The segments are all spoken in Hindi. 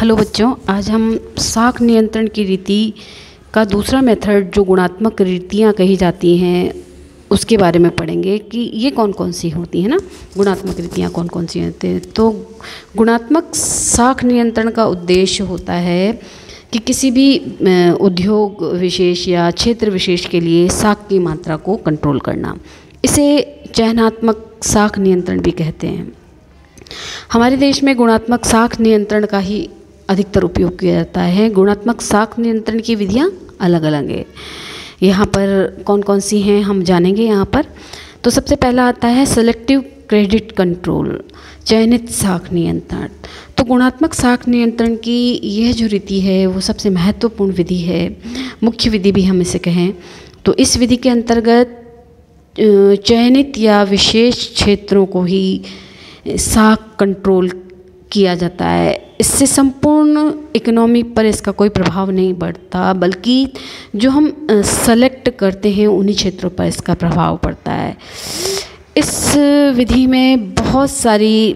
हेलो बच्चों, आज हम साख नियंत्रण की रीति का दूसरा मेथड जो गुणात्मक रीतियाँ कही जाती हैं उसके बारे में पढ़ेंगे कि ये कौन कौन सी होती हैं ना। गुणात्मक रीतियाँ कौन कौन सी होती हैं। तो गुणात्मक साख नियंत्रण का उद्देश्य होता है कि किसी भी उद्योग विशेष या क्षेत्र विशेष के लिए साख की मात्रा को कंट्रोल करना। इसे चयनात्मक साख नियंत्रण भी कहते हैं। हमारे देश में गुणात्मक साख नियंत्रण का ही अधिकतर उपयोग किया जाता है। गुणात्मक साख नियंत्रण की विधियाँ अलग अलग है। यहाँ पर कौन कौन सी हैं हम जानेंगे यहाँ पर। तो सबसे पहला आता है सेलेक्टिव क्रेडिट कंट्रोल, चयनित साख नियंत्रण। तो गुणात्मक साख नियंत्रण की यह जो रीति है वो सबसे महत्वपूर्ण विधि है, मुख्य विधि भी हम इसे कहें। तो इस विधि के अंतर्गत चयनित या विशेष क्षेत्रों को ही साख कंट्रोल किया जाता है। इससे संपूर्ण इकोनॉमी पर इसका कोई प्रभाव नहीं पड़ता, बल्कि जो हम सेलेक्ट करते हैं उन्हीं क्षेत्रों पर इसका प्रभाव पड़ता है। इस विधि में बहुत सारी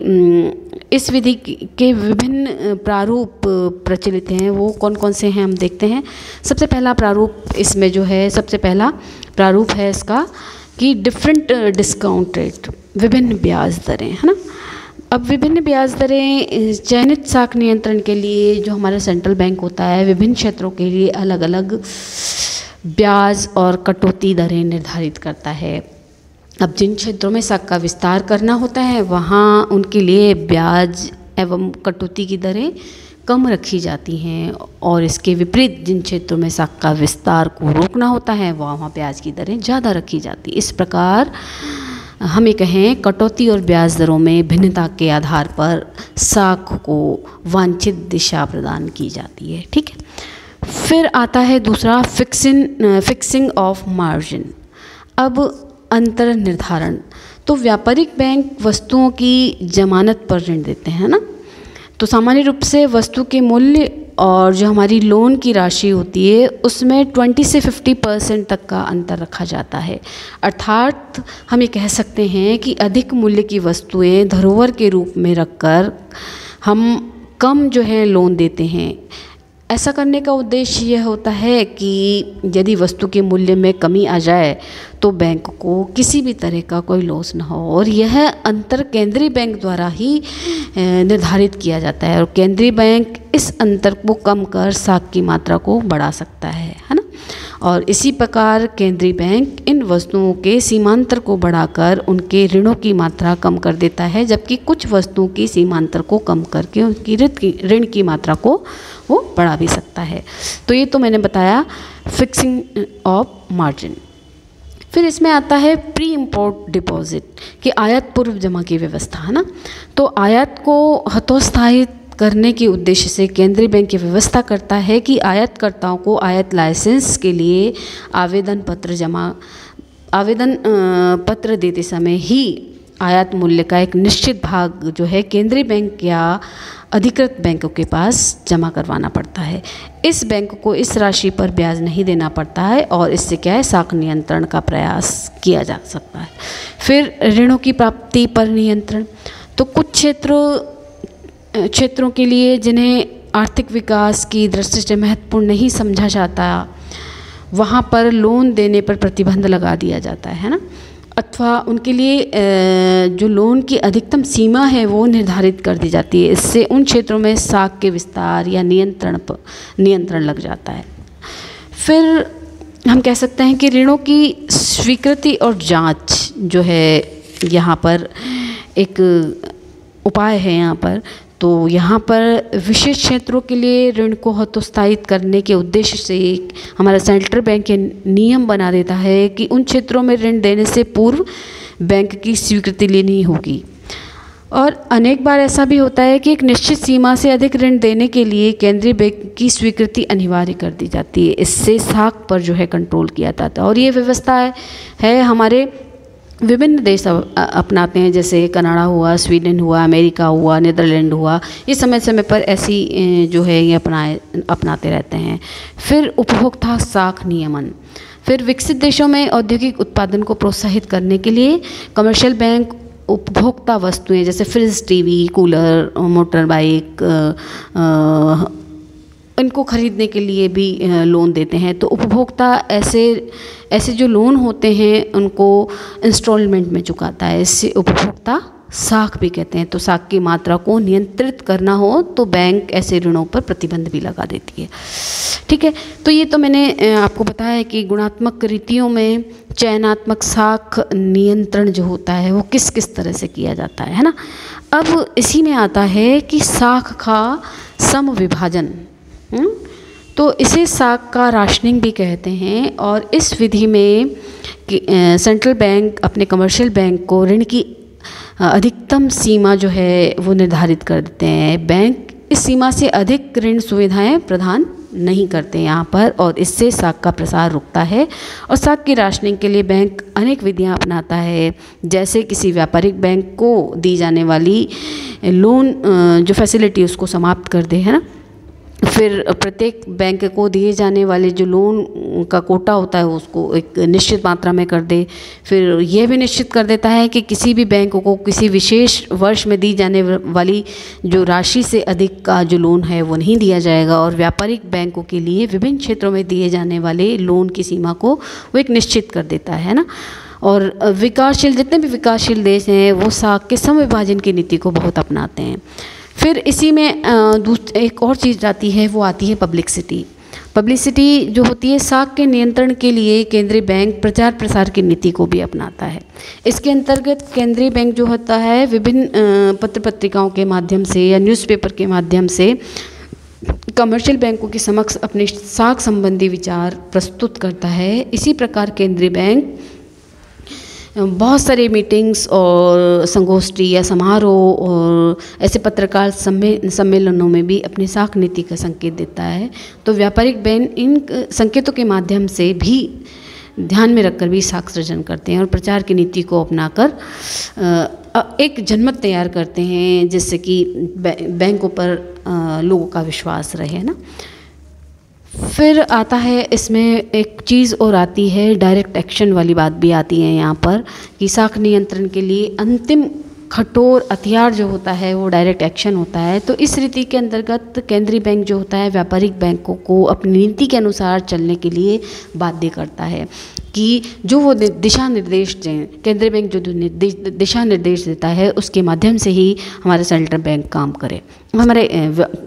इस विधि के विभिन्न प्रारूप प्रचलित हैं। वो कौन कौन से हैं हम देखते हैं। सबसे पहला प्रारूप इसमें जो है, सबसे पहला प्रारूप है इसका कि डिफरेंट डिस्काउंट रेट, विभिन्न ब्याज दरें, है ना। अब विभिन्न ब्याज दरें चयनित साख नियंत्रण के लिए जो हमारा सेंट्रल बैंक होता है विभिन्न क्षेत्रों के लिए अलग अलग ब्याज और कटौती दरें निर्धारित करता है। अब जिन क्षेत्रों में साख का विस्तार करना होता है वहाँ उनके लिए ब्याज एवं कटौती की दरें कम रखी जाती हैं, और इसके विपरीत जिन क्षेत्रों में साख का विस्तार को रोकना होता है वहाँ ब्याज की दरें ज़्यादा रखी जाती। इस प्रकार हमें कहें कटौती और ब्याज दरों में भिन्नता के आधार पर साख को वांछित दिशा प्रदान की जाती है। ठीक है। फिर आता है दूसरा फिक्सिंग ऑफ मार्जिन। अब अंतर निर्धारण। तो व्यापारिक बैंक वस्तुओं की जमानत पर ऋण देते हैं ना। तो सामान्य रूप से वस्तु के मूल्य और जो हमारी लोन की राशि होती है उसमें 20 से 50% तक का अंतर रखा जाता है। अर्थात हम ये कह सकते हैं कि अधिक मूल्य की वस्तुएं धरोहर के रूप में रखकर हम कम जो है लोन देते हैं। ऐसा करने का उद्देश्य यह होता है कि यदि वस्तु के मूल्य में कमी आ जाए तो बैंक को किसी भी तरह का कोई लॉस न हो, और यह अंतर केंद्रीय बैंक द्वारा ही निर्धारित किया जाता है, और केंद्रीय बैंक इस अंतर को कम कर साख की मात्रा को बढ़ा सकता है ना। और इसी प्रकार केंद्रीय बैंक इन वस्तुओं के सीमांतर को बढ़ाकर उनके ऋणों की मात्रा कम कर देता है, जबकि कुछ वस्तुओं की सीमांतर को कम करके उनकी ऋण की मात्रा को वो बढ़ा भी सकता है। तो ये तो मैंने बताया फिक्सिंग ऑफ मार्जिन। फिर इसमें आता है प्री इम्पोर्ट डिपॉजिट कि आयात पूर्व जमा की व्यवस्था, है ना। तो आयात को हतोत्साहित करने के उद्देश्य से केंद्रीय बैंक की व्यवस्था करता है कि आयातकर्ताओं को आयात लाइसेंस के लिए आवेदन पत्र देते समय ही आयात मूल्य का एक निश्चित भाग जो है केंद्रीय बैंक या अधिकृत बैंकों के पास जमा करवाना पड़ता है। इस बैंक को इस राशि पर ब्याज नहीं देना पड़ता है, और इससे क्या है साख नियंत्रण का प्रयास किया जा सकता है। फिर ऋणों की प्राप्ति पर नियंत्रण। तो कुछ क्षेत्रों के लिए जिन्हें आर्थिक विकास की दृष्टि से महत्वपूर्ण नहीं समझा जाता वहाँ पर लोन देने पर प्रतिबंध लगा दिया जाता है ना, अथवा उनके लिए जो लोन की अधिकतम सीमा है वो निर्धारित कर दी जाती है। इससे उन क्षेत्रों में साख के विस्तार या नियंत्रण लग जाता है। फिर हम कह सकते हैं कि ऋणों की स्वीकृति और जांच जो है यहाँ पर एक उपाय है यहाँ पर। तो यहाँ पर विशेष क्षेत्रों के लिए ऋण को हतोत्साहित करने के उद्देश्य से हमारा सेंट्रल बैंक ये नियम बना देता है कि उन क्षेत्रों में ऋण देने से पूर्व बैंक की स्वीकृति लेनी होगी। और अनेक बार ऐसा भी होता है कि एक निश्चित सीमा से अधिक ऋण देने के लिए केंद्रीय बैंक की स्वीकृति अनिवार्य कर दी जाती है। इससे साख पर जो है कंट्रोल किया जाता है, और ये व्यवस्था है हमारे विभिन्न देश अपनाते हैं, जैसे कनाडा हुआ, स्वीडन हुआ, अमेरिका हुआ, नीदरलैंड हुआ। ये समय समय पर ऐसी जो है ये अपनाते रहते हैं। फिर उपभोक्ता साख नियमन। फिर विकसित देशों में औद्योगिक उत्पादन को प्रोत्साहित करने के लिए कमर्शियल बैंक उपभोक्ता वस्तुएं जैसे fridge, TV, cooler, motor bike, इनको खरीदने के लिए भी लोन देते हैं। तो उपभोक्ता ऐसे जो लोन होते हैं उनको इंस्टॉलमेंट में चुकाता है, इससे उपभोक्ता साख भी कहते हैं। तो साख की मात्रा को नियंत्रित करना हो तो बैंक ऐसे ऋणों पर प्रतिबंध भी लगा देती है। ठीक है, तो ये तो मैंने आपको बताया कि गुणात्मक रीतियों में चयनात्मक साख नियंत्रण जो होता है वो किस किस तरह से किया जाता है ना। अब इसी में आता है कि साख का समविभाजन, तो इसे साख का राशनिंग भी कहते हैं। और इस विधि में सेंट्रल बैंक अपने कमर्शियल बैंक को ऋण की अधिकतम सीमा जो है वो निर्धारित कर देते हैं। बैंक इस सीमा से अधिक ऋण सुविधाएं प्रदान नहीं करते यहाँ पर, और इससे साख का प्रसार रुकता है। और साख की राशनिंग के लिए बैंक अनेक विधियाँ अपनाता है, जैसे किसी व्यापारिक बैंक को दी जाने वाली लोन जो फैसिलिटी उसको समाप्त कर दे, है ना। फिर प्रत्येक बैंक को दिए जाने वाले जो लोन का कोटा होता है उसको एक निश्चित मात्रा में कर दे। फिर यह भी निश्चित कर देता है कि किसी भी बैंक को किसी विशेष वर्ष में दी जाने वाली जो राशि से अधिक का जो लोन है वो नहीं दिया जाएगा। और व्यापारिक बैंकों के लिए विभिन्न क्षेत्रों में दिए जाने वाले लोन की सीमा को वो एक निश्चित कर देता है ना। और विकासशील जितने भी विकासशील देश हैं वो साख के समविभाजन की नीति को बहुत अपनाते हैं। फिर इसी में एक और चीज़ आती है, वो आती है पब्लिसिटी। पब्लिसिटी जो होती है साख के नियंत्रण के लिए केंद्रीय बैंक प्रचार प्रसार की नीति को भी अपनाता है। इसके अंतर्गत केंद्रीय बैंक जो होता है विभिन्न पत्र पत्रिकाओं के माध्यम से या न्यूज़पेपर के माध्यम से कमर्शियल बैंकों के समक्ष अपने साख संबंधी विचार प्रस्तुत करता है। इसी प्रकार केंद्रीय बैंक बहुत सारे मीटिंग्स और संगोष्ठी या समारोह और ऐसे पत्रकार सम्मेलनों में भी अपनी साख नीति का संकेत देता है। तो व्यापारिक बैंक इन संकेतों के माध्यम से भी ध्यान में रखकर भी साख सृजन करते हैं और प्रचार की नीति को अपनाकर एक जनमत तैयार करते हैं, जिससे कि बैंकों पर लोगों का विश्वास रहे ना। फिर आता है इसमें एक चीज़ और आती है, डायरेक्ट एक्शन वाली बात भी आती है यहाँ पर, कि साख नियंत्रण के लिए अंतिम कठोर हथियार जो होता है वो डायरेक्ट एक्शन होता है। तो इस रीति के अंतर्गत केंद्रीय बैंक जो होता है व्यापारिक बैंकों को अपनी नीति के अनुसार चलने के लिए बाध्य करता है कि जो वो दिशा निर्देश दें, केंद्रीय बैंक जो दिशा निर्देश देता है उसके माध्यम से ही हमारे सेंट्रल बैंक काम करे, हमारे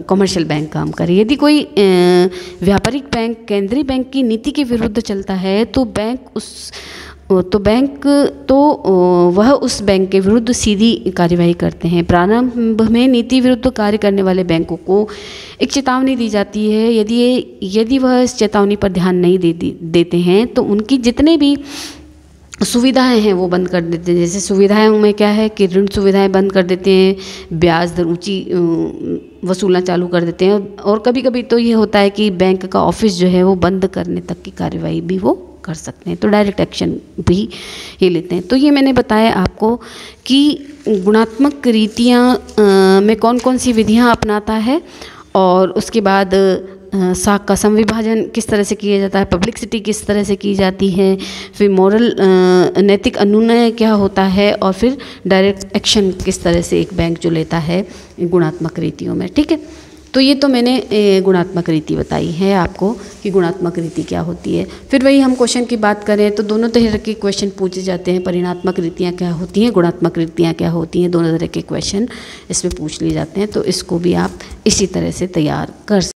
कमर्शियल बैंक काम करे। यदि कोई व्यापारिक बैंक केंद्रीय बैंक की नीति के विरुद्ध चलता है तो वह उस बैंक के विरुद्ध सीधी कार्यवाही करते हैं। प्रारंभ में नीति विरुद्ध कार्य करने वाले बैंकों को एक चेतावनी दी जाती है। यदि वह इस चेतावनी पर ध्यान नहीं देते हैं तो उनकी जितने भी सुविधाएं हैं वो बंद कर देते हैं। जैसे सुविधाएं में क्या है कि ऋण सुविधाएं बंद कर देते हैं, ब्याज दर ऊंची वसूलना चालू कर देते हैं, और कभी कभी तो ये होता है कि बैंक का ऑफिस जो है वो बंद करने तक की कार्यवाही भी वो कर सकते हैं। तो डायरेक्ट एक्शन भी ये लेते हैं। तो ये मैंने बताया आपको कि गुणात्मक रीतियाँ में कौन कौन सी विधियाँ अपनाता है, और उसके बाद साख का समविभाजन किस तरह से किया जाता है, पब्लिसिटी किस तरह से की जाती है, फिर मॉरल नैतिक अनुनय क्या होता है, और फिर डायरेक्ट एक्शन किस तरह से एक बैंक जो लेता है गुणात्मक रीतियों में। ठीक है, तो ये तो मैंने गुणात्मक रीति बताई है आपको कि गुणात्मक रीति क्या होती है। फिर वही हम क्वेश्चन की बात करें तो दोनों तरह के क्वेश्चन पूछे जाते हैं। परिणात्मक रीतियाँ क्या होती हैं, गुणात्मक रीतियाँ क्या होती हैं, दोनों तरह के क्वेश्चन इसमें पूछ लिए जाते हैं। तो इसको भी आप इसी तरह से तैयार कर